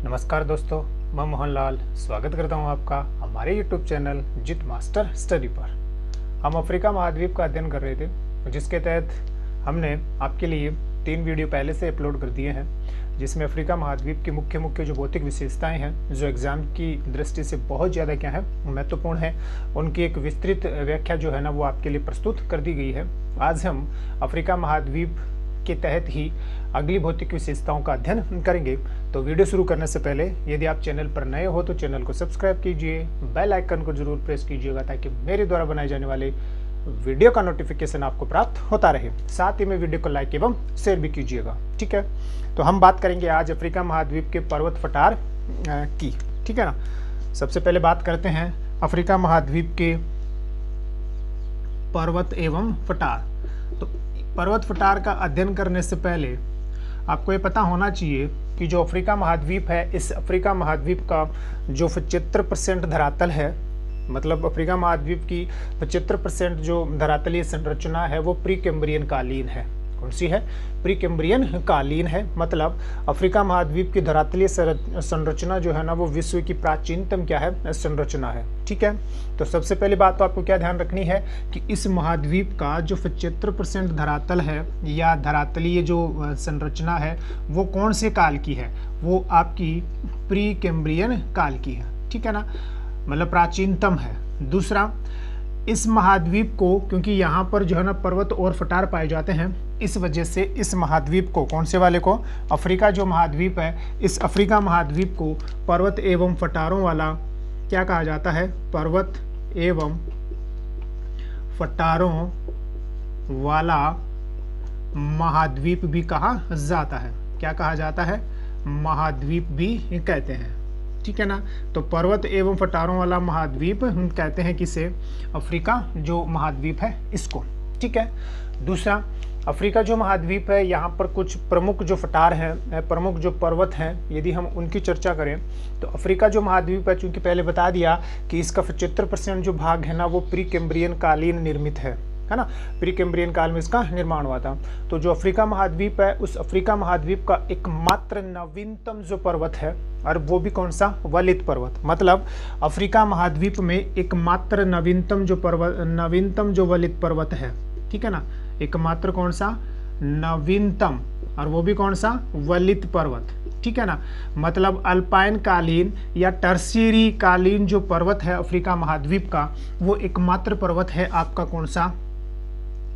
नमस्कार दोस्तों, मैं मोहनलाल स्वागत करता हूं आपका हमारे YouTube चैनल जित मास्टर स्टडी पर। हम अफ्रीका महाद्वीप का अध्ययन कर रहे थे, जिसके तहत हमने आपके लिए 3 वीडियो पहले से अपलोड कर दिए हैं, जिसमें अफ्रीका महाद्वीप की मुख्य जो भौतिक विशेषताएं हैं, जो एग्जाम की दृष्टि से बहुत ज़्यादा क्या है महत्वपूर्ण है, उनकी एक विस्तृत व्याख्या जो है ना वो आपके लिए प्रस्तुत कर दी गई है। आज हम अफ्रीका महाद्वीप के तहत ही अगली भौतिक विशेषताओं का अध्ययन करेंगे। तो वीडियो शुरू करने से पहले यदि आप चैनल पर नए हो तो चैनल को सब्सक्राइब कीजिए, बेल आइकन को जरूर प्रेस कीजिएगा ताकि मेरे द्वारा बनाए जाने वाले वीडियो का नोटिफिकेशन आपको प्राप्त होता रहे। साथ ही में वीडियो को लाइक एवं शेयर भी कीजिएगा। ठीक है, तो हम बात करेंगे आज अफ्रीका महाद्वीप के पर्वत फटार की। ठीक है ना, सबसे पहले बात करते हैं अफ्रीका महाद्वीप के पर्वत एवं फटार। तो पर्वत फटार का अध्ययन करने से पहले आपको ये पता होना चाहिए कि जो अफ्रीका महाद्वीप है, इस अफ्रीका महाद्वीप का जो 75% धरातल है, मतलब अफ्रीका महाद्वीप की 75% जो धरातलीय संरचना है वो प्री कैम्ब्रियन कालीन है। कौन सी है? प्री कैम्ब्रियन कालीन है। मतलब अफ्रीका महाद्वीप की धरातलीय संरचना जो है ना वो विश्व की प्राचीनतम क्या है संरचना है। ठीक है, तो सबसे पहली बात तो आपको क्या ध्यान रखनी है कि इस महाद्वीप का जो 75% धरातल है या धरातलीय जो संरचना है वो कौन से काल की है? वो आपकी प्री कैम्ब्रियन काल की है। ठीक है ना, मतलब प्राचीनतम है। दूसरा, इस महाद्वीप को क्योंकि यहाँ पर जो है ना पर्वत और फटार पाए जाते हैं, इस वजह से इस महाद्वीप को, कौन से वाले को? अफ्रीका जो महाद्वीप है, इस अफ्रीका महाद्वीप को पर्वत एवं फटारों वाला क्या कहा जाता है? पर्वत एवं फटारों वाला महाद्वीप भी कहा जाता है। क्या कहा जाता है? महाद्वीप भी कहते हैं। ठीक है ना, तो पर्वत एवं फटारों वाला महाद्वीप हम कहते हैं किसे? अफ्रीका जो महाद्वीप है इसको। ठीक है, दूसरा, अफ्रीका जो महाद्वीप है यहाँ पर कुछ प्रमुख जो फटार हैं, प्रमुख जो पर्वत हैं, यदि हम उनकी चर्चा करें तो अफ्रीका जो महाद्वीप है, चूंकि पहले बता दिया कि इसका 75% जो भाग है ना वो प्री कैम्ब्रियन कालीन निर्मित है ना, प्री कैम्ब्रियन काल में इसका निर्माण हुआ था। तो जो अफ्रीका महाद्वीप है, उस अफ्रीका महाद्वीप का एकमात्र नवीनतम जो पर्वत है, और वो भी कौन सा? वलित पर्वत। मतलब अफ्रीका महाद्वीप में एकमात्र नवीनतम जो वलित पर्वत है। ठीक है ना, एकमात्र कौन सा? नवीनतम, और वो भी कौन सा? वलित पर्वत। ठीक है ना, मतलब अल्पाइन कालीन या टर्शियरी कालीन जो पर्वत है अफ्रीका महाद्वीप का, वो एकमात्र पर्वत है आपका कौन सा?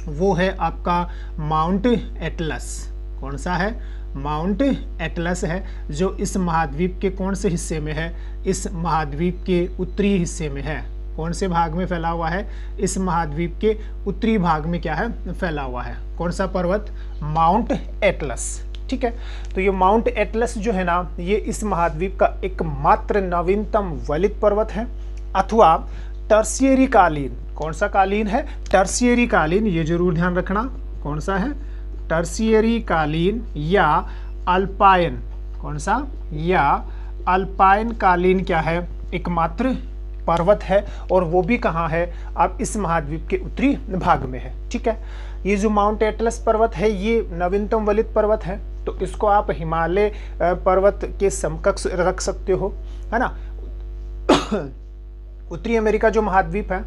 वो है आपका माउंट एटलस। कौन सा है? माउंट एटलस है, जो इस महाद्वीप के कौन से हिस्से में है? इस महाद्वीप के उत्तरी हिस्से में है। कौन से भाग में फैला हुआ है? इस महाद्वीप के उत्तरी भाग में क्या है? फैला हुआ है। कौन सा पर्वत? Mount Atlas. ठीक है, तो ये माउंट एटलस जो है ना, ये इस महाद्वीप का एकमात्र नवीनतम वलित पर्वत है, अथवा टर्शियरी कालीन। कौन सा कालीन है? टर्शियरी कालीन। ये जरूर ध्यान रखना, कौन सा है? टर्शियरी कालीन या अल्पाइन। कौन सा? या अल्पाइन कालीन क्या है? एकमात्र पर्वत है, और वो भी कहाँ है? आप इस महाद्वीप के उत्तरी भाग में है। ठीक है, ये जो माउंट एटलस पर्वत है ये नवीनतम वलित पर्वत है, तो इसको आप हिमालय पर्वत के समकक्ष रख सकते हो, है ना। उत्तरी अमेरिका जो महाद्वीप है,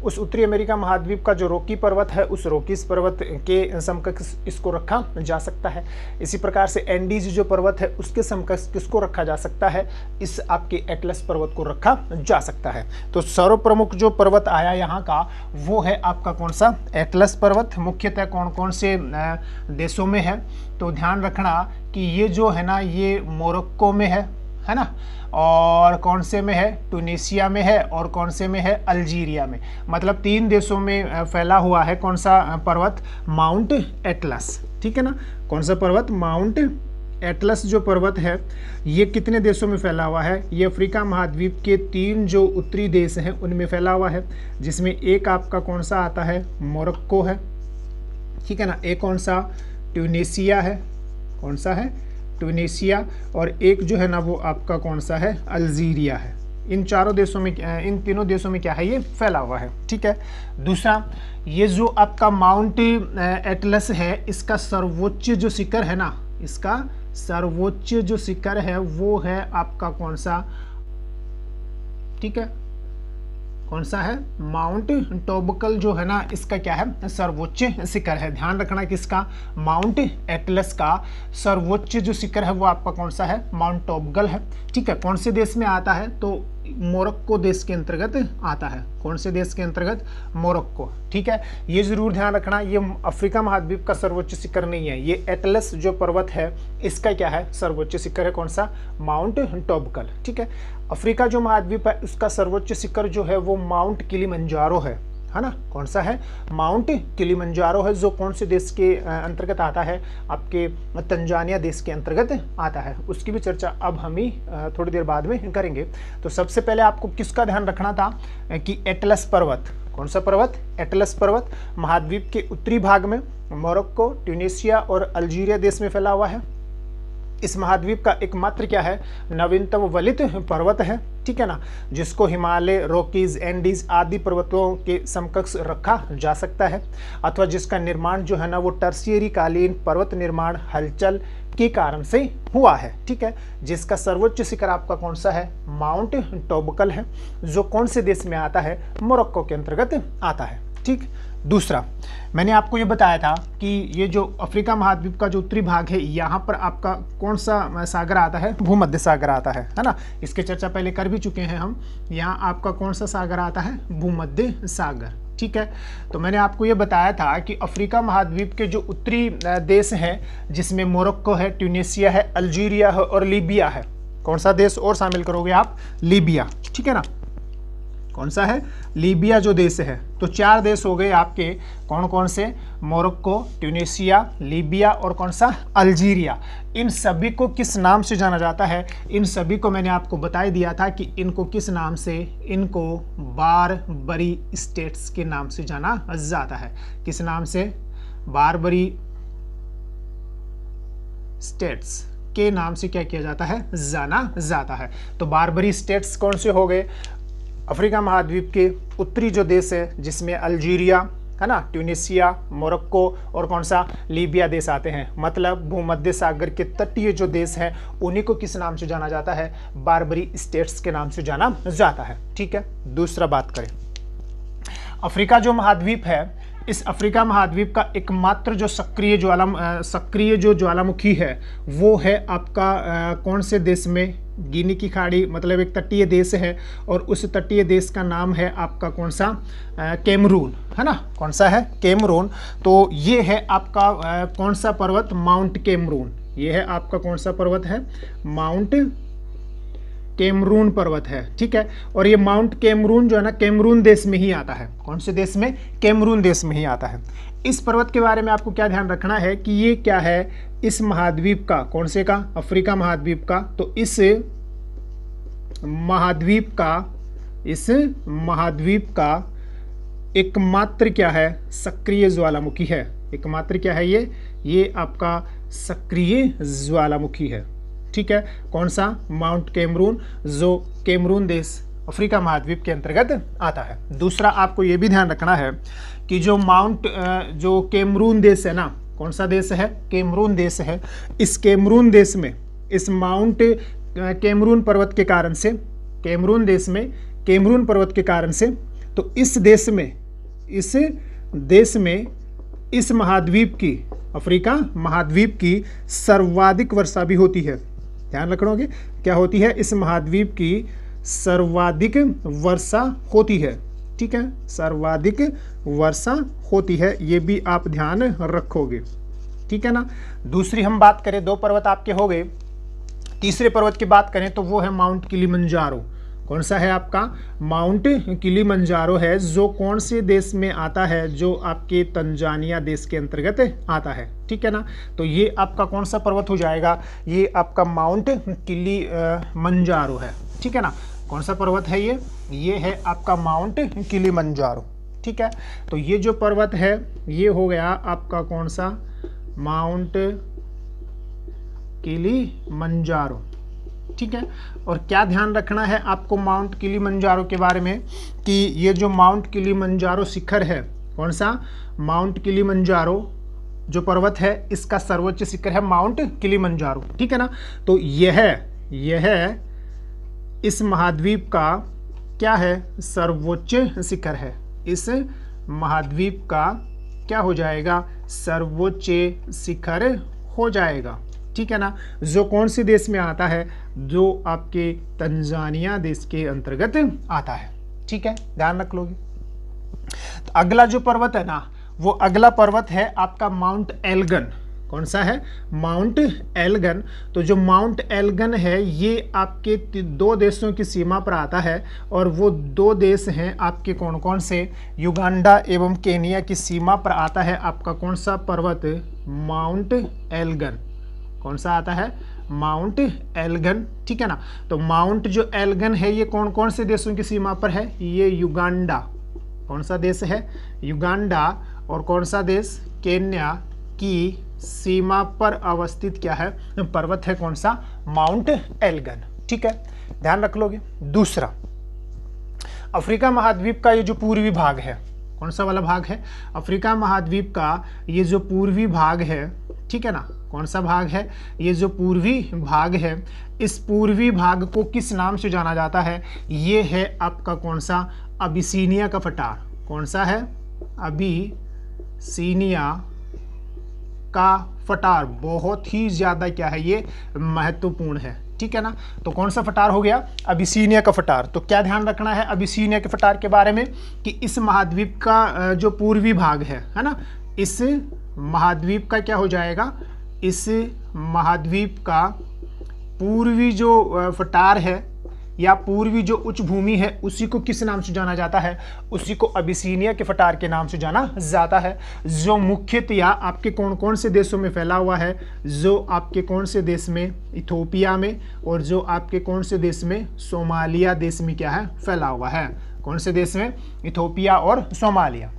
उस उत्तरी अमेरिका महाद्वीप का जो रॉकी पर्वत है, उस रॉकीज पर्वत के समकक्ष इसको रखा जा सकता है। इसी प्रकार से एंडीज जो पर्वत है उसके समकक्ष किसको रखा जा सकता है? इस आपके एटलस पर्वत को रखा जा सकता है। तो सर्वप्रमुख जो पर्वत आया यहाँ का वो है आपका कौन सा? एटलस पर्वत। मुख्यतः कौन कौन से देशों में है? तो ध्यान रखना कि ये जो है ना ये मोरक्को में है ना, और कौन से में है? टूनिसिया में है, और कौन से में है? अल्जीरिया में। मतलब 3 देशों में फैला हुआ है कौन सा पर्वत? Mount Atlas. ठीक है ना, कौन सा पर्वत? माउंट एटलस जो पर्वत है ये कितने देशों में फैला हुआ है? ये अफ्रीका महाद्वीप के 3 जो उत्तरी देश हैं उनमें फैला हुआ है, जिसमें एक आपका कौन सा आता है? मोरक्को है। ठीक है ना, एक कौन सा? ट्यूनीसिया है। कौन सा है? ट्यूनीसिया। और एक जो है ना वो आपका कौन सा है? अल्जीरिया है। इन चारों देशों में, इन तीनों देशों में क्या है? ये फैला हुआ है। ठीक है, दूसरा, ये जो आपका माउंट एटलस है इसका सर्वोच्च जो शिखर है ना, इसका सर्वोच्च जो शिखर है वो है आपका कौन सा, ठीक है, कौन सा है, माउंट टॉबकल जो है ना, इसका क्या है, सर्वोच्च शिखर है। ध्यान रखना किसका, माउंट एटलस का सर्वोच्च जो शिखर है वो आपका कौन सा है, माउंट टॉबकल है। ठीक है, कौन से देश में आता है, तो मोरक्को देश के अंतर्गत आता है। कौन से देश के अंतर्गत, मोरक्को। ठीक है, ये जरूर ध्यान रखना, ये अफ्रीका महाद्वीप का सर्वोच्च शिखर नहीं है, ये एटलस जो पर्वत है इसका क्या है, सर्वोच्च शिखर है। कौन सा, माउंट टॉबकल। ठीक है, अफ्रीका जो महाद्वीप है उसका सर्वोच्च शिखर जो है वो माउंट किलिमंजारो है ना। कौन सा है, माउंट किलिमंजारो है, जो कौन से देश के अंतर्गत आता है, आपके तंजानिया देश के अंतर्गत आता है। उसकी भी चर्चा अब हम ही थोड़ी देर बाद में करेंगे। तो सबसे पहले आपको किसका ध्यान रखना था कि एटलस पर्वत, कौन सा पर्वत, एटलस पर्वत महाद्वीप के उत्तरी भाग में मोरक्को, ट्यूनीशिया और अल्जीरिया देश में फैला हुआ है। इस महाद्वीप का एकमात्र क्या है, नवीनतम वलित पर्वत है। ठीक है ना, जिसको हिमालय, रॉकीज, एंडीज आदि पर्वतों के समकक्ष रखा जा सकता है, अथवा जिसका निर्माण जो है ना वो टर्शियरी कालीन पर्वत निर्माण हलचल के कारण से हुआ है। ठीक है, जिसका सर्वोच्च शिखर आपका कौन सा है, माउंट टॉबकल है, जो कौन से देश में आता है, मोरक्को के अंतर्गत आता है। ठीक, दूसरा मैंने आपको ये बताया था कि ये जो अफ्रीका महाद्वीप का जो उत्तरी भाग है यहाँ पर आपका कौन सा सागर आता है, भूमध्य सागर आता है ना। इसकी चर्चा पहले कर भी चुके हैं हम। यहाँ आपका कौन सा सागर आता है, भूमध्य सागर। ठीक है, तो मैंने आपको ये बताया था कि अफ्रीका महाद्वीप के जो उत्तरी देश हैं, जिसमें मोरक्को है, ट्यूनीशिया है, अल्जीरिया है और लीबिया है। कौन सा देश और शामिल करोगे आप, लीबिया। ठीक है ना, कौन सा है, लीबिया जो देश है। तो 4 देश हो गए आपके, कौन कौन से, मोरक्को, ट्यूनीशिया, लीबिया और कौन सा, अल्जीरिया। इन सभी को किस नाम से जाना जाता है, इन सभी को मैंने आपको बता ही दिया था कि इनको किस नाम से, इनको बारबरी स्टेट्स के नाम से जाना जाता है। किस नाम से, बारबरी स्टेट्स के नाम से क्या किया जाता है, जाना जाता है। तो बारबरी स्टेट्स कौन से हो गए, अफ्रीका महाद्वीप के उत्तरी जो देश है, जिसमें अल्जीरिया है ना, ट्यूनीशिया, मोरक्को और कौन सा, लीबिया देश आते हैं। मतलब भूमध्य सागर के तटीय जो देश हैं उन्हीं को किस नाम से जाना जाता है, बारबरी स्टेट्स के नाम से जाना जाता है। ठीक है, दूसरा बात करें, अफ्रीका जो महाद्वीप है, इस अफ्रीका महाद्वीप का एकमात्र जो सक्रिय जो ज्वालामुखी है वो है आपका कौन से देश में, गिनी की खाड़ी, मतलब एक तटीय देश है, और उस तटीय देश का नाम है आपका कौन सा, कैमरून है ना। कौन सा है, कैमरून। तो ये है आपका कौन सा पर्वत, माउंट कैमरून। ये है आपका कौन सा पर्वत है, माउंट कैमरून पर्वत है। ठीक है, और ये माउंट कैमरून जो है ना, कैमरून देश में ही आता है। कौन से देश में, कैमरून देश में ही आता है। इस पर्वत के बारे में आपको क्या ध्यान रखना है कि ये क्या है, इस महाद्वीप का, कौन से का, अफ्रीका महाद्वीप का। तो इस महाद्वीप का एकमात्र क्या है, सक्रिय ज्वालामुखी है। एकमात्र क्या है ये आपका सक्रिय ज्वालामुखी है। ठीक है, कौन सा, माउंट कैमरून, जो कैमरून देश अफ्रीका महाद्वीप के अंतर्गत आता है। दूसरा आपको ये भी ध्यान रखना है कि जो कैमरून देश है ना, कौन सा देश है, कैमरून देश है। इस कैमरून देश में, इस माउंट कैमरून पर्वत के कारण से, कैमरून देश में कैमरून पर्वत के कारण से, तो इस देश में इस महाद्वीप की, अफ्रीका महाद्वीप की सर्वाधिक वर्षा भी होती है। ध्यान रखोगे, क्या होती है, इस महाद्वीप की सर्वाधिक वर्षा होती है। ठीक है, सर्वाधिक वर्षा होती है, ये भी आप ध्यान रखोगे। ठीक है ना। दूसरी हम बात करें, 2 पर्वत आपके हो गए। तीसरे पर्वत की बात करें तो वो है माउंट किलिमंजारो। कौन सा है आपका, माउंट किलिमंजारो है, जो कौन से देश में आता है, जो आपके तंजानिया देश के अंतर्गत आता है। ठीक है ना, तो ये आपका कौन सा पर्वत हो जाएगा, ये आपका माउंट किलिमंजारो है। ठीक है ना, कौन सा पर्वत है ये है आपका माउंट किलिमंजारो। ठीक है, तो ये जो पर्वत है ये हो गया आपका कौन सा, माउंट किलिमंजारो। ठीक है, और क्या ध्यान रखना है आपको माउंट किलिमंजारो के बारे में कि ये जो माउंट किलिमंजारो शिखर है, कौन सा, माउंट किलिमंजारो, जो पर्वत है इसका सर्वोच्च शिखर है माउंट किलिमंजारो, ठीक है ना। तो यह इस महाद्वीप का क्या है, सर्वोच्च शिखर है। इस महाद्वीप का क्या हो जाएगा, सर्वोच्च शिखर हो जाएगा, ठीक है ना। जो कौन से देश में आता है, जो आपके तंजानिया देश के अंतर्गत आता है, ठीक है, ध्यान रख लोगे। तो अगला जो पर्वत है ना, वो अगला पर्वत है आपका माउंट एल्गन। कौन सा है, माउंट एल्गन। तो जो माउंट एल्गन है ये आपके 2 देशों की सीमा पर आता है, और वो 2 देश हैं आपके कौन कौन से, युगांडा एवं केनिया की सीमा पर आता है आपका कौन सा पर्वत, माउंट एल्गन। कौन सा आता है, माउंट एल्गन, ठीक है ना। तो माउंट जो एल्गन है ये कौन कौन से देशों की सीमा पर है, ये युगांडा, कौन सा देश है, युगांडा, और कौन सा देश, केन्या की सीमा पर अवस्थित क्या है, पर्वत है, कौन सा, माउंट एल्गन, ठीक है, ध्यान रख लोगे। दूसरा, अफ्रीका महाद्वीप का ये जो पूर्वी भाग है, कौन सा वाला भाग है, अफ्रीका महाद्वीप का ये जो पूर्वी भाग है, ठीक है ना, कौन सा भाग है, ये जो पूर्वी भाग है, इस पूर्वी भाग को किस नाम से जाना जाता है, ये है आपका कौन सा, अबिसीनिया का पठार। कौन सा है, अबिसीनिया का पठार। बहुत ही ज़्यादा क्या है, ये महत्वपूर्ण है, ठीक है ना। तो कौन सा पठार हो गया, अबिसीनिया का पठार। तो क्या ध्यान रखना है अबिसीनिया के पठार के बारे में, कि इस महाद्वीप का जो पूर्वी भाग है ना, इस महाद्वीप का क्या हो जाएगा, इस महाद्वीप का पूर्वी जो पठार है या पूर्वी जो उच्च भूमि है, उसी को किस नाम से जाना जाता है, उसी को अबिसीनिया के पठार के नाम से जाना जाता है। जो मुख्यतया आपके कौन कौन से देशों में फैला हुआ है, जो आपके कौन से देश में, इथोपिया में, और जो आपके कौन से देश में, सोमालिया देश में क्या है, फैला हुआ है। कौन से देश में, इथोपिया और सोमालिया,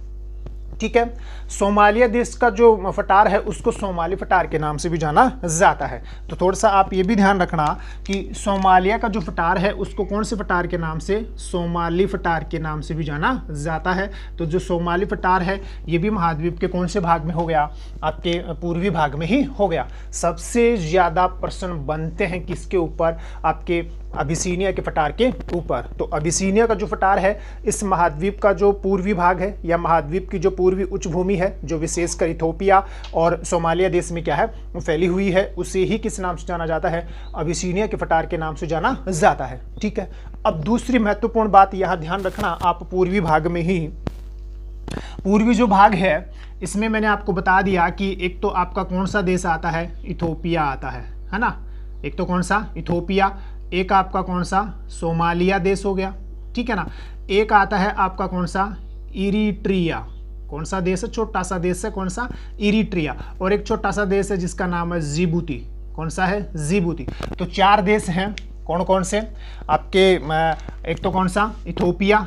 ठीक है। सोमालिया देश का जो पठार है उसको सोमाली पठार के नाम से भी जाना जाता है। तो थोड़ा सा आप ये भी ध्यान रखना कि सोमालिया का जो पठार है उसको कौन से पठार के नाम से, सोमाली पठार के नाम से भी जाना जाता है। तो जो सोमाली पठार है ये भी महाद्वीप के कौन से भाग में हो गया, आपके पूर्वी भाग में ही हो गया। सबसे ज़्यादा प्रश्न बनते हैं किसके ऊपर, आपके अबिसीनिया के पठार के ऊपर। तो अबिसीनिया का जो पठार है इस महाद्वीप का जो पूर्वी भाग है या महाद्वीप की जो पूर्वी उच्च भूमि है, जो विशेषकर इथोपिया और सोमालिया देश में क्या है फैली हुई है, उसे ही किस नाम से जाना जाता है, अबिसीनिया के पठार के नाम से जाना जाता है, ठीक है। अब दूसरी महत्वपूर्ण बात यहाँ ध्यान रखना, आप पूर्वी भाग में ही, पूर्वी जो भाग है इसमें मैंने आपको बता दिया कि एक तो आपका कौन सा देश आता है, इथोपिया आता है ना, एक तो कौन सा, इथोपिया, एक आपका कौन सा, सोमालिया देश हो गया, ठीक है ना। एक आता है आपका कौन सा, इरिट्रिया। कौन सा देश है, छोटा सा देश है, कौन सा, इरिट्रिया। और एक छोटा सा देश है जिसका नाम है जिबूती। कौन सा है, जिबूती। तो 4 देश हैं, कौन कौन से आपके, एक तो कौन सा, इथोपिया,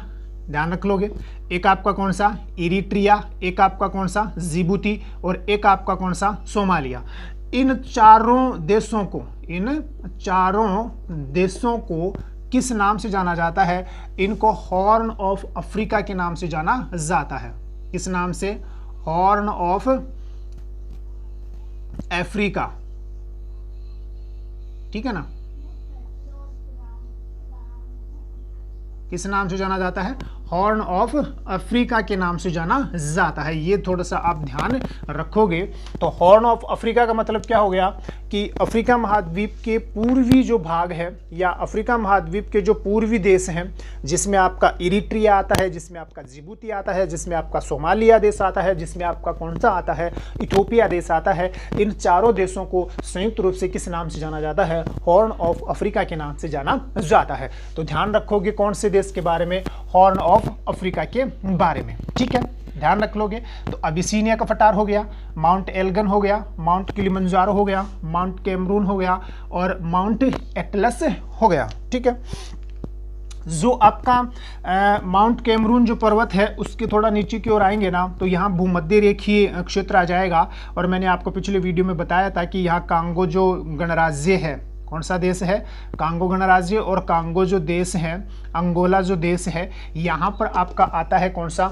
ध्यान रख लोगे, एक आपका कौन सा, इरिट्रिया, एक आपका कौन सा, जिबूती, और एक आपका कौन सा, सोमालिया। इन चारों देशों को किस नाम से जाना जाता है, इनको हॉर्न ऑफ अफ्रीका के नाम से जाना जाता है। किस नाम से, हॉर्न ऑफ अफ्रीका, ठीक है ना, किस नाम से जाना जाता है, हॉर्न ऑफ अफ्रीका के नाम से जाना जाता है। ये थोड़ा सा आप ध्यान रखोगे। तो हॉर्न ऑफ अफ्रीका का मतलब क्या हो गया कि अफ्रीका महाद्वीप के पूर्वी जो भाग है या अफ्रीका महाद्वीप के जो पूर्वी देश हैं, जिसमें आपका इरिट्रिया आता है, जिसमें आपका जिबूती आता है, जिसमें आपका सोमालिया देश आता है, जिसमें आपका कौन सा आता है, इथोपिया देश आता है, इन चारों देशों को संयुक्त रूप से किस नाम से जाना जाता है, हॉर्न ऑफ अफ्रीका के नाम से जाना जाता है। तो ध्यान रखोगे कौन से देश के बारे में, हॉर्न ऑफ अफ्रीका के बारे में, ठीक है, ध्यान रख लोगे। तो अबिसीनिया का पठार हो गया, माउंट एल्गन हो गया, माउंट किलिमंजारो हो गया, माउंट कैमरून हो गया, और माउंट एटलस हो गया, ठीक है। जो आपका माउंट कैमरून जो पर्वत है उसके थोड़ा नीचे की ओर आएंगे ना, तो यहाँ भूमध्य रेखीय क्षेत्र आ जाएगा। और मैंने आपको पिछले वीडियो में बताया था कि यहाँ कांगो जो गणराज्य है, कौन सा देश है? कांगो गणराज्य और कांगो जो देश है, अंगोला जो देश है, यहाँ पर आपका आता है कौन सा?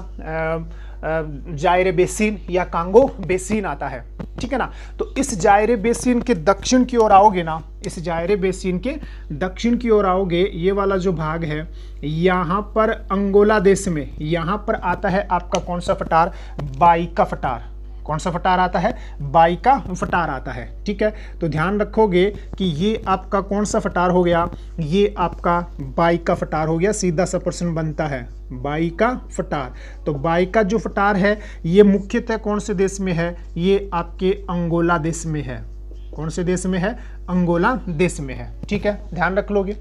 जायरे बेसिन या कांगो बेसिन आता है, ठीक है ना। तो इस जायरे बेसिन के दक्षिण की ओर आओगे ना, इस जायरे बेसिन के दक्षिण की ओर आओगे, ये वाला जो भाग है, यहाँ पर अंगोला देश में यहाँ पर आता है आपका कौन सा फटार? बाइका फटार। कौन सा फटार आता है? बाइका फटार आता है, ठीक है। तो ध्यान रखोगे कि ये आपका कौन सा फटार हो गया? ये आपका बाइका फटार हो गया। सीधा सा प्रश्न बनता है बाइका फटार। तो बाइका जो फटार है ये मुख्यतः कौन से देश में है? ये आपके अंगोला देश में है। कौन से देश में है? अंगोला देश में है, ठीक है, ध्यान रख लोगे।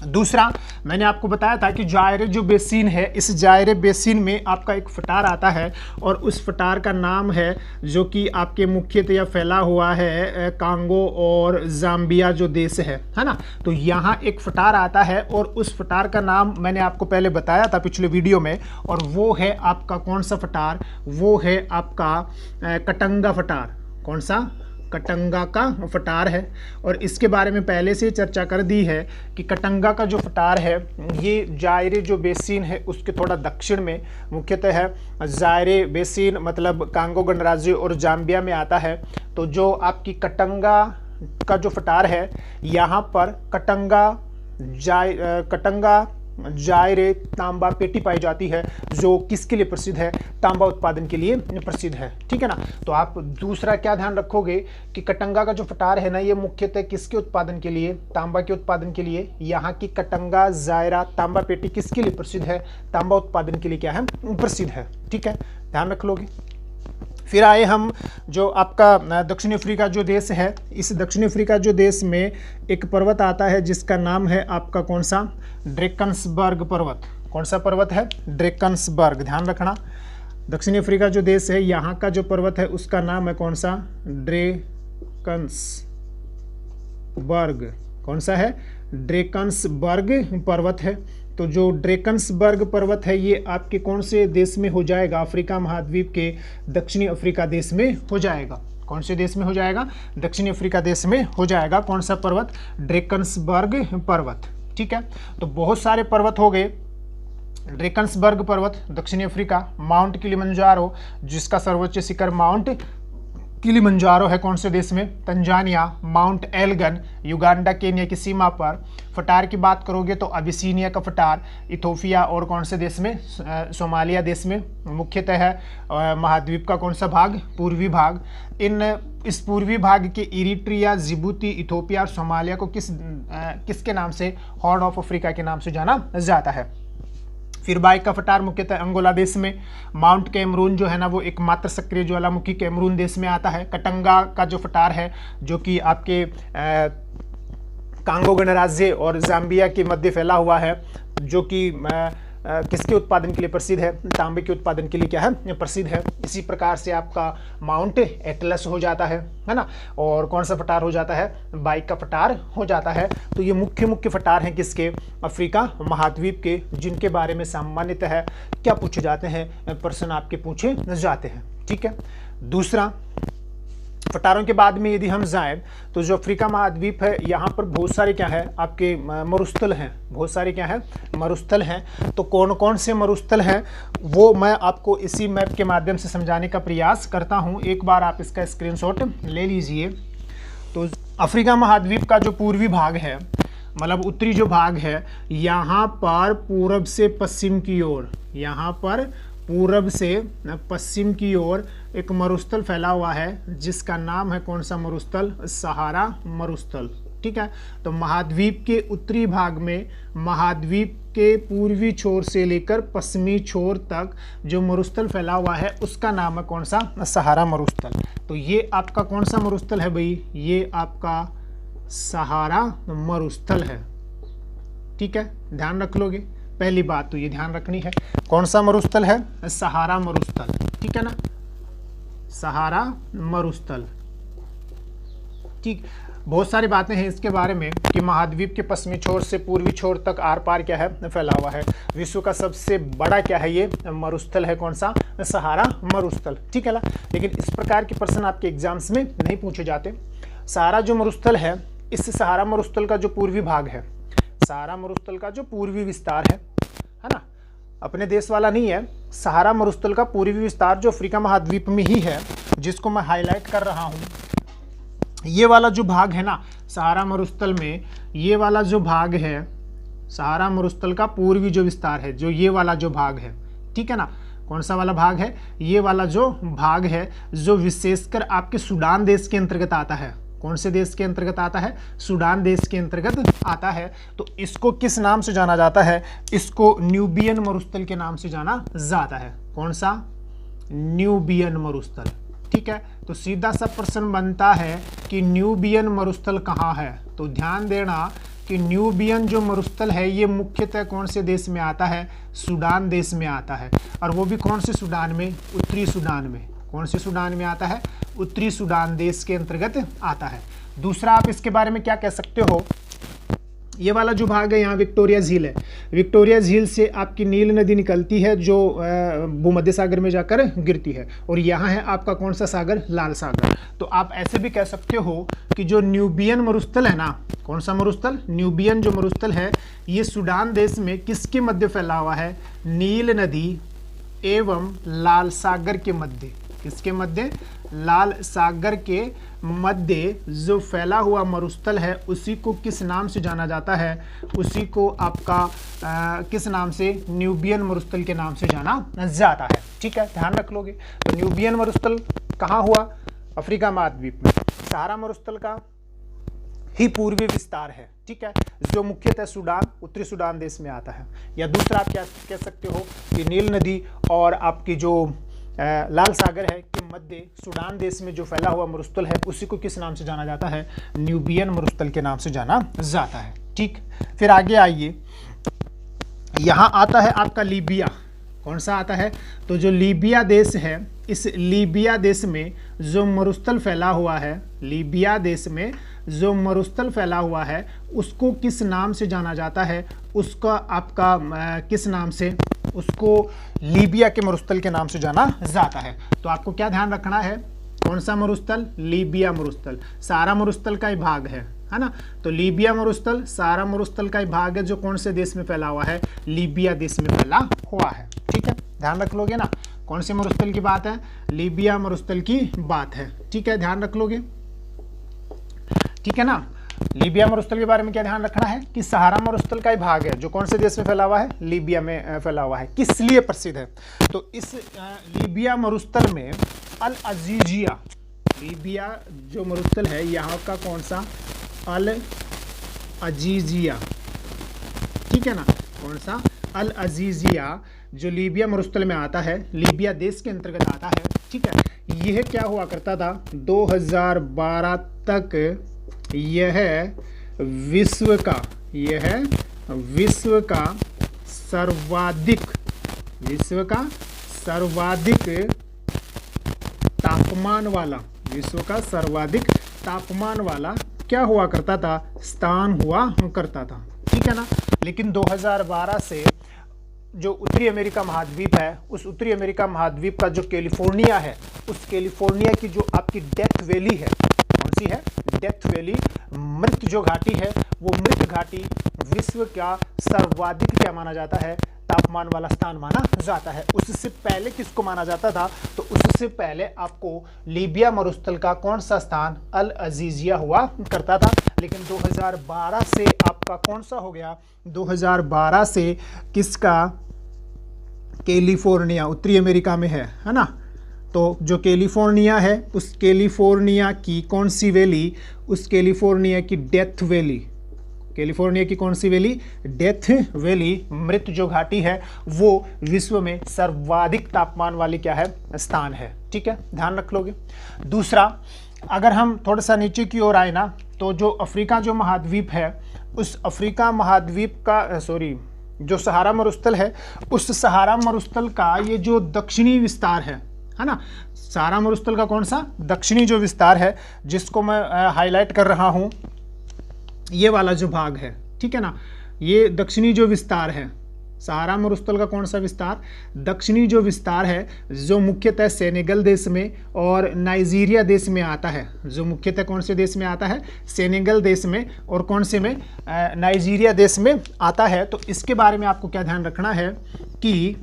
दूसरा, मैंने आपको बताया था कि जायरे जो बेसिन है, इस जायरे बेसिन में आपका एक फटार आता है और उस फटार का नाम है, जो कि आपके मुख्यतया फैला हुआ है कांगो और जाम्बिया जो देश है ना। तो यहाँ एक फटार आता है और उस फटार का नाम मैंने आपको पहले बताया था पिछले वीडियो में, और वो है आपका कौन सा फटार? वो है आपका कटंगा फटार। कौन सा? कटंगा का फटार है। और इसके बारे में पहले से चर्चा कर दी है कि कटंगा का जो फटार है ये जायरे जो बेसिन है उसके थोड़ा दक्षिण में मुख्यतः है। जायरे बेसिन मतलब कांगो गणराज्य और जाम्बिया में आता है। तो जो आपकी कटंगा का जो फटार है, यहाँ पर कटंगा जायरे तांबा पेटी पाई जाती है, जो किसके लिए प्रसिद्ध है? तांबा उत्पादन के लिए प्रसिद्ध है, ठीक है ना। तो आप दूसरा क्या ध्यान रखोगे कि कटंगा का जो फटार है ना, ये मुख्यतः किसके उत्पादन के लिए? तांबा के उत्पादन के लिए। यहाँ की कटंगा जायरा तांबा पेटी किसके लिए प्रसिद्ध है? तांबा उत्पादन के लिए क्या है? प्रसिद्ध है, ठीक है, ध्यान रख लोगे। फिर आए हम जो आपका दक्षिण अफ्रीका जो देश है, इस दक्षिण अफ्रीका जो देश में एक पर्वत आता है जिसका नाम है आपका कौन सा? ड्रेकन्सबर्ग पर्वत। कौन सा पर्वत है? ड्रेकन्सबर्ग। ध्यान रखना, दक्षिण अफ्रीका जो देश है यहाँ का जो पर्वत है उसका नाम है कौन सा? ड्रेकन्सबर्ग। कौन सा है? ड्रेकन्सबर्ग पर्वत है। तो जो ड्रेकन्सबर्ग पर्वत है ये आपके कौन से देश में हो जाएगा? अफ्रीका महाद्वीप के दक्षिणी अफ्रीका देश में हो जाएगा। कौन से देश में हो जाएगा? दक्षिणी अफ्रीका देश में हो जाएगा। कौन सा पर्वत? ड्रेकन्सबर्ग पर्वत, ठीक है। तो बहुत सारे पर्वत हो गए। ड्रेकन्सबर्ग पर्वत दक्षिणी अफ्रीका, माउंट किलिमंजारो जिसका सर्वोच्च शिखर माउंट किलिमंजारो है, कौन से देश में? Tanzania. Mount Elgon Uganda Kenya की सीमा पर। फटार की बात करोगे तो अबिसीनिया का फटार इथोपिया और कौन से देश में? सोमालिया देश में। मुख्यतः है महाद्वीप का कौन सा भाग? पूर्वी भाग। इस पूर्वी भाग के इरिट्रिया, जिबूती, इथोपिया और सोमालिया को किसके नाम से? हॉर्न ऑफ अफ्रीका के नाम से जाना जाता है। फिर बाइका फटार मुख्यतः अंगोला देश में। माउंट कैमरून जो है ना वो एकमात्र सक्रिय ज्वालामुखी कैमरून देश में आता है। कटंगा का जो फटार है जो कि आपके कांगो गणराज्य और जाम्बिया के मध्य फैला हुआ है, जो कि किसके उत्पादन के लिए प्रसिद्ध है? तांबे के उत्पादन के लिए क्या है? प्रसिद्ध है। इसी प्रकार से आपका माउंट एटलस हो जाता है ना। और कौन सा फटार हो जाता है? बाइका फटार हो जाता है। तो ये मुख्य फटार हैं किसके? अफ्रीका महाद्वीप के, जिनके बारे में सामान्यतः क्या पूछे जाते हैं? प्रश्न आपके पूछे जाते हैं, ठीक है। दूसरा, फटारों के बाद में यदि हम जाएं तो जो अफ्रीका महाद्वीप है यहाँ पर बहुत सारे क्या है? आपके मरुस्थल हैं। बहुत सारे क्या है? मरुस्थल हैं। तो कौन कौन से मरुस्थल हैं वो मैं आपको इसी मैप के माध्यम से समझाने का प्रयास करता हूँ। एक बार आप इसका स्क्रीनशॉट ले लीजिए। तो अफ्रीका महाद्वीप का जो पूर्वी भाग है, मतलब उत्तरी जो भाग है, यहाँ पर पूरब से पश्चिम की ओर, यहाँ पर पूरब से पश्चिम की ओर एक मरुस्थल फैला हुआ है जिसका नाम है कौन सा मरुस्थल? सहारा मरुस्थल, ठीक है। तो महाद्वीप के उत्तरी भाग में, महाद्वीप के पूर्वी छोर से लेकर पश्चिमी छोर तक जो मरुस्थल फैला हुआ है उसका नाम है कौन सा? सहारा मरुस्थल। तो ये आपका कौन सा मरुस्थल है भाई? ये आपका सहारा मरुस्थल है, ठीक है, ध्यान रख लोगे। पहली बात तो ये ध्यान रखनी है, कौन सा मरुस्थल है? सहारा मरुस्थल, ठीक है ना, सहारा मरुस्थल, ठीक। बहुत सारी बातें हैं इसके बारे में कि महाद्वीप के पश्चिमी छोर से पूर्वी छोर तक आर पार क्या है? फैला हुआ है। विश्व का सबसे बड़ा क्या है? ये मरुस्थल है, कौन सा? सहारा मरुस्थल, ठीक है ना। लेकिन इस प्रकार के प्रश्न आपके एग्जाम्स में नहीं पूछे जाते। सहारा जो मरुस्थल है इस सहारा मरुस्थल का जो पूर्वी भाग है, सहारा मरुस्थल का जो पूर्वी विस्तार है ना, अपने देश वाला नहीं है, सहारा मरुस्थल का पूर्वी विस्तार जो अफ्रीका महाद्वीप में ही है, जिसको मैं हाईलाइट कर रहा हूँ, ये वाला जो भाग है ना सहारा मरुस्थल में, ये वाला जो भाग है सहारा मरुस्थल का पूर्वी जो विस्तार है, जो ये वाला जो भाग है, ठीक है ना, कौन सा वाला भाग है, ये वाला जो भाग है, जो विशेषकर आपके सूडान देश के अंतर्गत आता है। कौन से देश के अंतर्गत आता है? सूडान देश के अंतर्गत आता है। तो इसको किस नाम से जाना जाता है? इसको न्यूबियन मरुस्थल के नाम से जाना जाता है। कौन सा? न्यूबियन मरुस्थल। ठीक है, तो सीधा सा प्रश्न बनता है कि न्यूबियन मरुस्थल कहाँ है? तो ध्यान देना कि न्यूबियन जो मरुस्थल है ये मुख्यतः कौन से देश में आता है? सूडान देश में आता है। और वो भी कौन से सूडान में? उत्तरी सूडान में। कौन से सूडान में आता है? उत्तरी सूडान देश के अंतर्गत आता है। दूसरा आप इसके बारे में क्या कह सकते हो? ये वाला जो भाग है यहाँ विक्टोरिया झील है। विक्टोरिया झील से आपकी नील नदी निकलती है जो भूमध्य सागर में जाकर गिरती है। और यहाँ है आपका कौन सा सागर? लाल सागर। तो आप ऐसे भी कह सकते हो कि जो न्यूबियन मरुस्थल है ना, कौन सा मरुस्थल? न्यूबियन जो मरुस्थल है ये सूडान देश में किसके मध्य फैला हुआ है? नील नदी एवं लाल सागर के मध्य। किसके मध्य? लाल सागर के मध्य जो फैला हुआ मरुस्थल है उसी को किस नाम से जाना जाता है? उसी को आपका किस नाम से? न्यूबियन मरुस्थल के नाम से जाना जाता है। ठीक है, ध्यान रख लोगे। तो न्यूबियन मरुस्थल कहाँ हुआ? अफ्रीका महाद्वीप में। सहारा मरुस्थल का ही पूर्वी विस्तार है। ठीक है, जो मुख्यतः सूडान, उत्तरी सूडान देश में आता है। या दूसरा आप क्या कह सकते हो कि नील नदी और आपकी जो लाल सागर है के मध्य सूडान देश में जो फैला हुआ मरुस्थल है उसी को किस नाम से जाना जाता है? न्यूबियन मरुस्थल के नाम से जाना जाता है। ठीक, फिर आगे आइए, यहाँ आता है आपका लीबिया। कौन सा आता है? तो जो लीबिया देश है, इस लीबिया देश में जो मरुस्थल फैला हुआ है, लीबिया देश में जो मरुस्थल फैला हुआ है उसको किस नाम से जाना जाता है? उसका आपका किस नाम से? उसको लीबिया के मरुस्थल के नाम से जाना जाता है। तो आपको क्या ध्यान रखना है? कौन सा मरुस्थल? लीबिया मरुस्थल। सहारा मरुस्थल का ही भाग है ना। तो लीबिया मरुस्थल सहारा मरुस्थल का ही भाग है जो कौन से देश में फैला हुआ है? लीबिया देश में फैला हुआ है। ठीक है, ध्यान रख लोगे ना। कौन से मरुस्थल की बात है? लीबिया मरुस्थल की बात है। ठीक है, ध्यान रख लोगे। ठीक है ना। लीबिया मरुस्थल के बारे में क्या ध्यान रखना है कि सहारा मरुस्थल का ही भाग है जो कौन से देश में फैला हुआ है? लीबिया में फैला हुआ है। किस लिए प्रसिद्ध है? तो इस लीबिया मरुस्थल में अल अजीजिया, लीबिया जो मरुस्थल है यहाँ का कौन सा? अल अजीजिया। ठीक है ना, कौन सा? अल अजीजिया जो लीबिया मरुस्थल में आता है, लीबिया देश के अंतर्गत आता है। ठीक है, यह क्या हुआ करता था? 2012 तक यह विश्व का सर्वाधिक तापमान वाला, विश्व का सर्वाधिक तापमान वाला क्या हुआ करता था? स्थान हुआ करता था। ठीक है ना। लेकिन 2012 से जो उत्तरी अमेरिका महाद्वीप है, उस उत्तरी अमेरिका महाद्वीप का जो कैलिफोर्निया है, उस कैलिफोर्निया की जो आपकी डेथ वैली है, कौन सी है? डेथ वैली, मृत जो घाटी है, वो मृत घाटी विश्व का सर्वाधिक क्या माना जाता है? तापमान वाला स्थान माना जाता है। उससे पहले किसको माना जाता था? तो उससे पहले आपको लीबिया मरुस्थल का कौन सा स्थान? अल अजीजिया हुआ करता था। लेकिन 2012 से आपका कौन सा हो गया? 2012 से किसका? कैलिफोर्निया उत्तरी अमेरिका में है ना। तो जो कैलिफोर्निया है उस कैलिफोर्निया की कौन सी वैली? उस कैलिफोर्निया की डेथ वैली, कैलिफोर्निया की कौन सी वैली? डेथ वैली, मृत जो घाटी है वो विश्व में सर्वाधिक तापमान वाली क्या है? स्थान है। ठीक है, ध्यान रख लोगे। दूसरा, अगर हम थोड़ा सा नीचे की ओर आए ना, तो जो अफ्रीका जो महाद्वीप है, उस अफ्रीका महाद्वीप का जो सहारा मरुस्थल है, उस सहारा मरुस्थल का ये जो दक्षिणी विस्तार है ना, सहारा मरुस्थल का कौन सा? दक्षिणी जो विस्तार है, जिसको मैं हाईलाइट कर रहा हूं, ये वाला जो भाग है। ठीक है ना, ये दक्षिणी जो विस्तार है, सहारा मरुस्थल का कौन सा विस्तार? दक्षिणी जो विस्तार है, जो मुख्यतः सेनेगल देश में और नाइजीरिया देश में आता है, जो मुख्यतः कौन से देश में आता है? सेनेगल देश में और कौन से में? नाइजीरिया देश में आता है। तो इसके बारे में आपको क्या ध्यान रखना है कि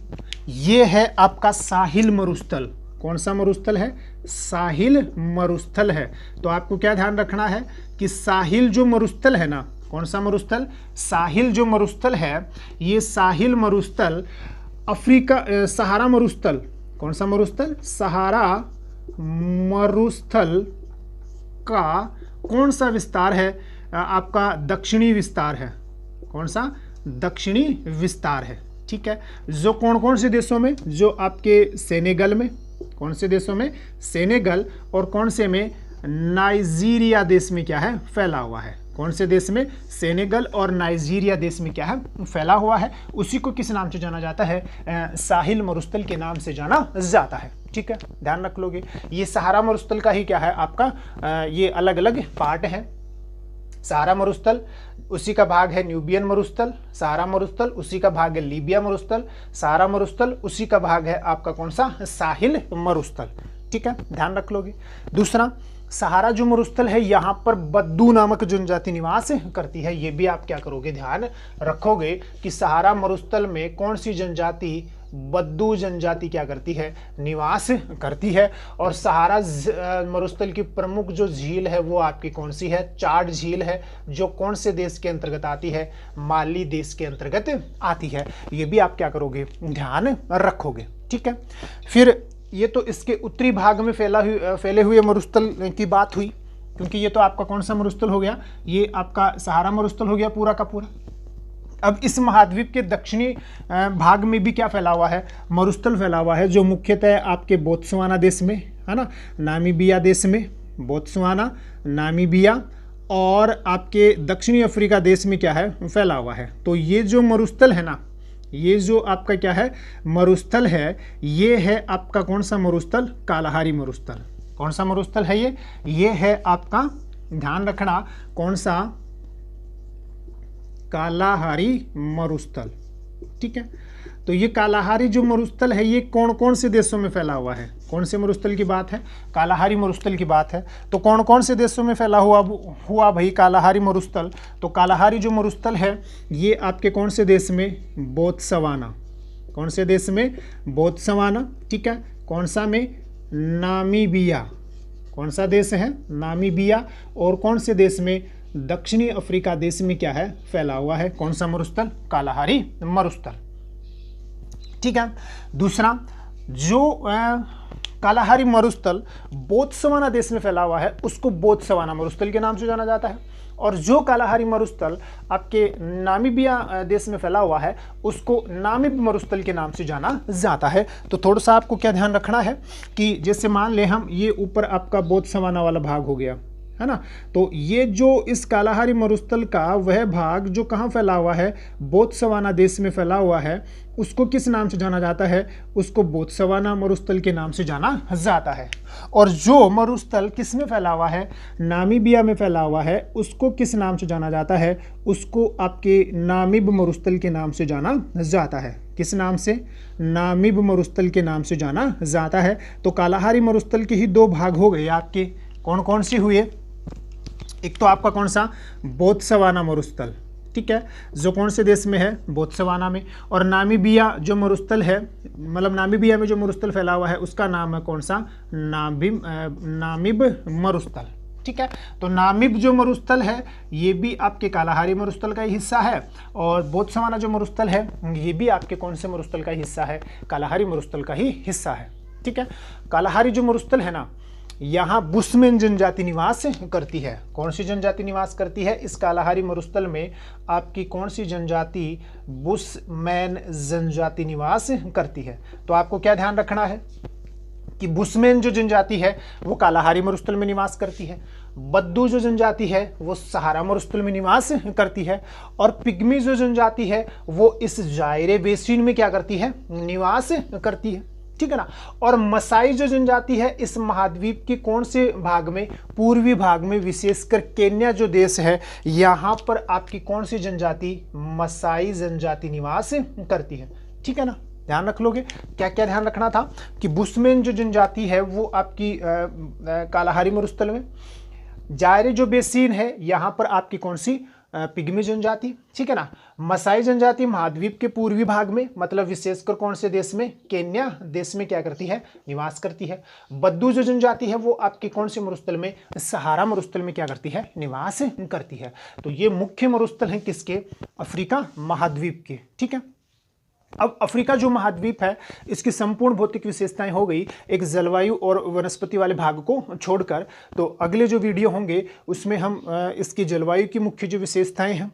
ये है आपका साहिल मरुस्थल। कौन सा मरुस्थल है? साहिल मरुस्थल है। तो आपको क्या ध्यान रखना है कि साहिल जो मरुस्थल है ना, कौन सा मरुस्थल? साहिल जो मरुस्थल है, ये साहिल मरुस्थल अफ्रीका, सहारा मरुस्थल, कौन सा मरुस्थल? सहारा मरुस्थल का कौन सा विस्तार है? आपका दक्षिणी विस्तार है। कौन सा? दक्षिणी विस्तार है। ठीक है। जो कौन कौन से देशों में? जो आपके सेनेगल में, कौन से देशों में? सेनेगल, और कौन से में? नाइजीरिया देश में क्या है? फैला हुआ है। कौन से देश में? सेनेगल और नाइजीरिया देश में क्या है? फैला हुआ है। उसी को किस नाम से जाना जाता है? साहिल मरुस्थल के नाम से जाना जाता है। ठीक है, ध्यान रख लोगे। ये सहारा मरुस्थल का ही क्या है आपका, ये अलग अलग पार्ट है। सहारा मरुस्थल, उसी का भाग है न्यूबियन मरुस्थल। सहारा मरुस्थल, उसी का भाग है लीबिया मरुस्थल। सहारा मरुस्थल, उसी का भाग है आपका कौन सा? साहिल मरुस्थल। ठीक है, ध्यान रख लोगे। दूसरा, सहारा जो मरुस्थल है, यहाँ पर बद्दू नामक जनजाति निवास करती है। ये भी आप क्या करोगे? ध्यान रखोगे कि सहारा मरुस्थल में कौन सी जनजाति? बद्दू जनजाति क्या करती है? निवास करती है। और सहारा मरुस्थल की प्रमुख जो झील है वो आपकी कौन सी है? चाड झील है, जो कौन से देश के अंतर्गत आती है? माली देश के अंतर्गत आती है। ये भी आप क्या करोगे? ध्यान रखोगे। ठीक है। फिर ये तो इसके उत्तरी भाग में फैले हुए मरुस्थल की बात हुई, क्योंकि ये तो आपका कौन सा मरुस्थल हो गया? ये आपका सहारा मरुस्थल हो गया पूरा का पूरा। अब इस महाद्वीप के दक्षिणी भाग में भी क्या फैला हुआ है? मरुस्थल फैला हुआ है, जो मुख्यतः आपके बोत्सवाना देश में है ना, नामीबिया देश में, बोत्सवाना, नामीबिया और आपके दक्षिणी अफ्रीका देश में क्या है? फैला हुआ है। तो ये जो मरुस्थल है ना, ये जो आपका क्या है? मरुस्थल है, ये है आपका कौन सा मरुस्थल? कालाहारी मरुस्थल। कौन सा मरुस्थल है ये? ये है आपका, ध्यान रखना, कौन सा? कालाहारी मरुस्थल। ठीक है। तो ये कालाहारी जो मरुस्थल है, ये कौन कौन से देशों में फैला हुआ है? कौन से मरुस्थल की बात है? कालाहारी मरुस्थल की बात है। तो कौन कौन से देशों में फैला हुआ भाई कालाहारी मरुस्थल? तो कालाहारी जो मरुस्थल है, ये आपके कौन से देश में? बोत्सवाना। कौन से देश में? बोत्सवाना। ठीक है। कौन सा में? नामीबिया। कौन सा देश है? नामीबिया। और कौन से देश में? दक्षिणी अफ्रीका देश में क्या है? फैला हुआ है। कौन सा मरुस्थल? कालाहारी मरुस्थल। ठीक है। दूसरा, जो कालाहारी मरुस्थल बोत्सवाना देश में फैला हुआ है, उसको बोत्सवाना मरुस्थल के नाम से जाना जाता है। और जो कालाहारी मरुस्थल आपके नामीबिया देश में फैला हुआ है, उसको नामिब मरुस्थल के नाम से जाना जाता है। तो थोड़ा सा आपको क्या ध्यान रखना है कि जैसे मान ले हम, ये ऊपर आपका बोत्सवाना वाला भाग हो गया, है ना। तो ये जो इस कालाहारी मरुस्थल का वह भाग जो कहाँ फैला हुआ है? बोत्सवाना देश में फैला हुआ है, उसको किस नाम से जाना जाता है? उसको बोत्सवाना मरुस्थल के नाम से जाना जाता है। और जो मरुस्थल किस में फैला हुआ है? नामीबिया में फैला हुआ है, उसको किस नाम से जाना जाता है? उसको आपके नामिब मरुस्थल के नाम से जाना जाता है। किस नाम से? नामिब मरुस्थल के नाम से जाना जाता है। तो कालाहारी मरुस्थल के ही दो भाग हो गए आपके। कौन कौन से हुए? एक तो आपका कौन सा? बोत्सवाना मरुस्थल। ठीक है, जो कौन से देश में है? बोत्सवाना में। और नामीबिया जो मरुस्थल है, मतलब नामीबिया में जो मरुस्थल फैला हुआ है, उसका नाम है कौन सा? नामिब मरुस्थल। ठीक है। तो नामिब जो मरुस्थल है, ये भी आपके कालाहारी मरुस्थल का ही हिस्सा है। और बोत्सवाना जो मरुस्थल है, ये भी आपके कौन से मरुस्थल का हिस्सा है? कालाहारी मरुस्थल का ही हिस्सा है। ठीक है। कालाहारी जो मरुस्थल है ना, यहाँ बुशमैन जनजाति निवास करती है। कौन सी जनजाति निवास करती है इस कालाहारी मरुस्थल में? आपकी कौन सी जनजाति? बुशमैन जनजाति निवास करती है। तो आपको क्या ध्यान रखना है कि बुशमैन जो जनजाति है वो कालाहारी मरुस्थल में निवास करती है, बद्दू जो जनजाति है वो सहारा मरुस्थल में निवास करती है, और पिग्मी जो जनजाति है वो इस जायरे बेसिन में क्या करती है? निवास करती है। ठीक है ना। और मसाई जो जनजाति है इस महाद्वीप के कौन से भाग में, पूर्वी भाग में, विशेषकर केन्या जो देश है यहाँ पर आपकी कौन सी जनजाति, मसाई जनजाति निवास करती है। ठीक है ना, ध्यान रख लोगे। क्या क्या ध्यान रखना था कि बुशमैन जो जनजाति है वो आपकी कालाहारी मरुस्थल में, जायरे जो बेसिन है यहाँ पर आपकी कौन सी, पिग्मी जनजाति। ठीक है ना। मसाई जनजाति महाद्वीप के पूर्वी भाग में, मतलब विशेषकर कौन से देश में, केन्या देश में क्या करती है, निवास करती है। बद्दू जो जनजाति है वो आपके कौन से मरुस्थल में, सहारा मरुस्थल में क्या करती है, निवास करती है। तो ये मुख्य मरुस्थल हैं किसके, अफ्रीका महाद्वीप के। ठीक है। अब अफ्रीका जो महाद्वीप है इसकी संपूर्ण भौतिक विशेषताएं हो गई, एक जलवायु और वनस्पति वाले भाग को छोड़कर। तो अगले जो वीडियो होंगे उसमें हम इसकी जलवायु की मुख्य जो विशेषताएं हैं,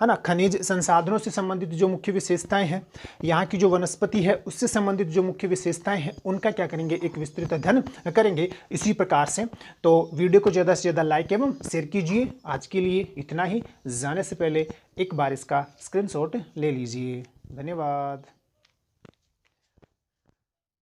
है ना, खनिज संसाधनों से संबंधित जो मुख्य विशेषताएं हैं, यहाँ की जो वनस्पति है उससे संबंधित जो मुख्य विशेषताएं हैं, उनका क्या करेंगे, एक विस्तृत अध्ययन करेंगे इसी प्रकार से। तो वीडियो को ज़्यादा से ज़्यादा लाइक एवं शेयर कीजिए। आज के लिए इतना ही। जाने से पहले एक बार इसका स्क्रीनशॉट ले लीजिए। धन्यवाद।